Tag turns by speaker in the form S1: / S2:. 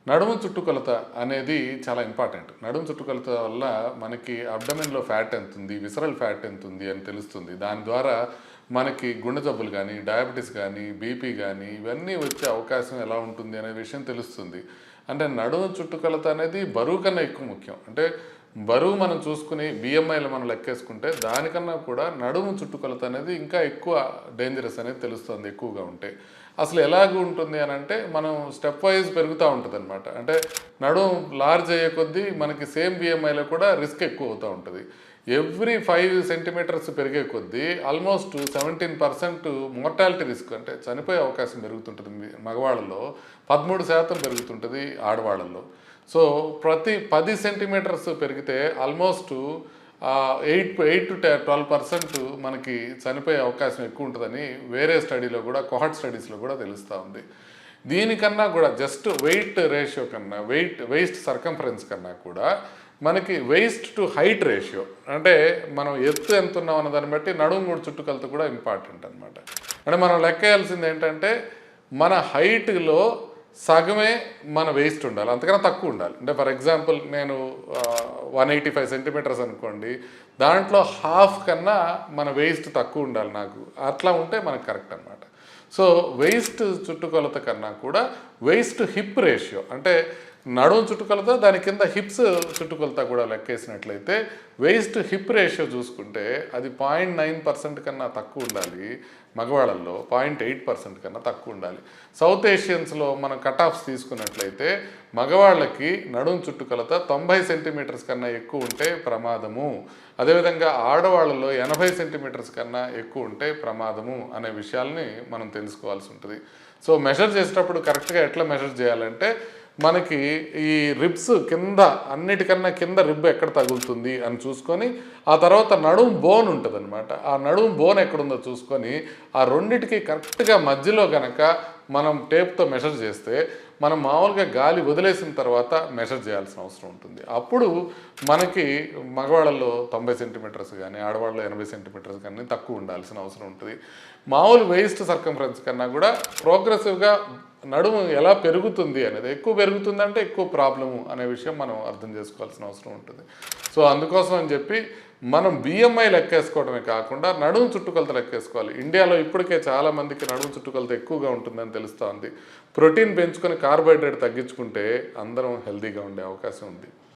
S1: నడుము చుట్టుకొలత అనేది చాలా ఇంపార్టెంట్. నడుము చుట్టుకొలత వల్ల మనకి అబ్డమెన్‌లో ఫ్యాట్ ఎంతుంది, విసరల్ ఫ్యాట్ ఎంతుంది అని తెలుస్తుంది. దాని ద్వారా మనకి గుండె జబ్బులు గానీ, డయాబెటిస్ గానీ, బీపీ గానీ ఇవన్నీ వచ్చే అవకాశం ఎలా ఉంటుంది అనే విషయం తెలుస్తుంది. అంటే నడుము చుట్టుకొలత అనేది బరువు కన్నా ఎక్కువ ముఖ్యం. అంటే బరువు మనం చూసుకుని బిఎంఐలో మనం లెక్కేసుకుంటే దానికన్నా కూడా నడుము చుట్టుకొలత అనేది ఇంకా ఎక్కువ డేంజరస్ అనేది తెలుస్తుంది ఎక్కువగా ఉంటే. అసలు ఎలాగ ఉంటుంది అని అంటే మనం స్టెప్ వైజ్ పెరుగుతూ ఉంటుంది అనమాట. అంటే నడుము లార్జ్ అయ్యే కొద్దీ మనకి సేమ్ బిఎంఐలో కూడా రిస్క్ ఎక్కువ అవుతూ ఉంటుంది. ఎవ్రీ 5 సెంటీమీటర్స్ పెరిగే కొద్దీ ఆల్మోస్ట్ 17% మోర్టాలిటీ రిస్క్ అంటే చనిపోయే అవకాశం పెరుగుతుంటుంది మగవాళ్ళలో, 13% పెరుగుతుంటుంది ఆడవాళ్ళలో. సో ప్రతి 10 సెంటీమీటర్స్ పెరిగితే ఆల్మోస్ట్ 8 టు 12% మనకి చనిపోయే అవకాశం ఎక్కువ ఉంటుందని వేరే స్టడీలో కూడా కోహర్ట్ స్టడీస్లో కూడా తెలుస్తూ ఉంది. దీనికన్నా కూడా జస్ట్ వెయిట్ రేషియో కన్నా వేస్ట్ సర్కంఫరెన్స్ కన్నా కూడా మనకి వేస్ట్ టు హైట్ రేషియో అంటే మనం ఎత్తు ఎంత ఉన్నాం అన్న దాన్ని బట్టి నడుము కూడా చుట్టుకొలత కూడా ఇంపార్టెంట్ అనమాట. అంటే మనం లెక్కేయాల్సింది ఏంటంటే మన హైట్లో సగమే మన వేస్ట్ ఉండాలి, అంతకన్నా తక్కువ ఉండాలి. అంటే ఫర్ ఎగ్జాంపుల్ నేను 185 సెంటీమీటర్స్ అనుకోండి, దాంట్లో హాఫ్ కన్నా మన వేస్ట్ తక్కువ ఉండాలి నాకు. అట్లా ఉంటే మనకు కరెక్ట్ అనమాట. సో వేస్ట్ చుట్టుకొలత కన్నా కూడా వేస్ట్ హిప్ రేషియో అంటే నడుము చుట్టుకొలత దాని కింద హిప్స్ చుట్టుకొలత కూడా లెక్కేసినట్లయితే వేస్ట్ హిప్ రేషియో చూసుకుంటే అది 0.9% కన్నా తక్కువ ఉండాలి మగవాళ్ళల్లో, 0.8% కన్నా తక్కువ ఉండాలి. సౌత్ ఏషియన్స్లో మనం కట్ ఆఫ్స్ తీసుకున్నట్లయితే మగవాళ్ళకి నడుము చుట్టుకొలత 90 సెంటీమీటర్స్ కన్నా ఎక్కువ ఉంటే ప్రమాదము, అదేవిధంగా ఆడవాళ్ళలో 80 సెంటీమీటర్స్ కన్నా ఎక్కువ ఉంటే ప్రమాదము అనే విషయాల్ని మనం తెలుసుకోవాల్సి ఉంటుంది. సో మెజర్ చేసేటప్పుడు కరెక్ట్గా ఎట్లా మెజర్ చేయాలంటే మనకి ఈ రిబ్స్ కింద అన్నిటికన్నా కింద రిబ్ ఎక్కడ తగులుతుంది అని చూసుకొని ఆ తర్వాత నడుము బోన్ ఉంటుంది అనమాట. ఆ నడుము బోన్ ఎక్కడుందో చూసుకొని ఆ రెండిటికి కరెక్ట్గా మధ్యలో కనుక మనం టేప్తో మెజర్ చేస్తే మనం మామూలుగా గాలి వదిలేసిన తర్వాత మెజర్ చేయాల్సిన అవసరం ఉంటుంది. అప్పుడు మనకి మగవాళ్ళలో 90 సెంటీమీటర్స్ కానీ ఆడవాళ్ళలో 80 సెంటీమీటర్స్ కానీ తక్కువ ఉండాల్సిన అవసరం ఉంటుంది. మామూలు వేస్ట్ సర్కంఫరెన్స్ కన్నా కూడా ప్రోగ్రెసివ్గా నడుము ఎలా పెరుగుతుంది అనేది, ఎక్కువ పెరుగుతుందంటే ఎక్కువ ప్రాబ్లము అనే విషయం మనం అర్థం చేసుకోవాల్సిన అవసరం ఉంటుంది. సో అందుకోసం అని చెప్పి మనం బిఎంఐ లెక్కేసుకోవడమే కాకుండా నడుము చుట్టుకొలత లెక్కేసుకోవాలి. ఇండియాలో ఇప్పటికే చాలామందికి నడుము చుట్టుకొలత ఎక్కువగా ఉంటుందని తెలుస్తోంది. ప్రోటీన్ పెంచుకొని కార్బోహైడ్రేట్ తగ్గించుకుంటే అందరం హెల్తీగా ఉండే అవకాశం ఉంది.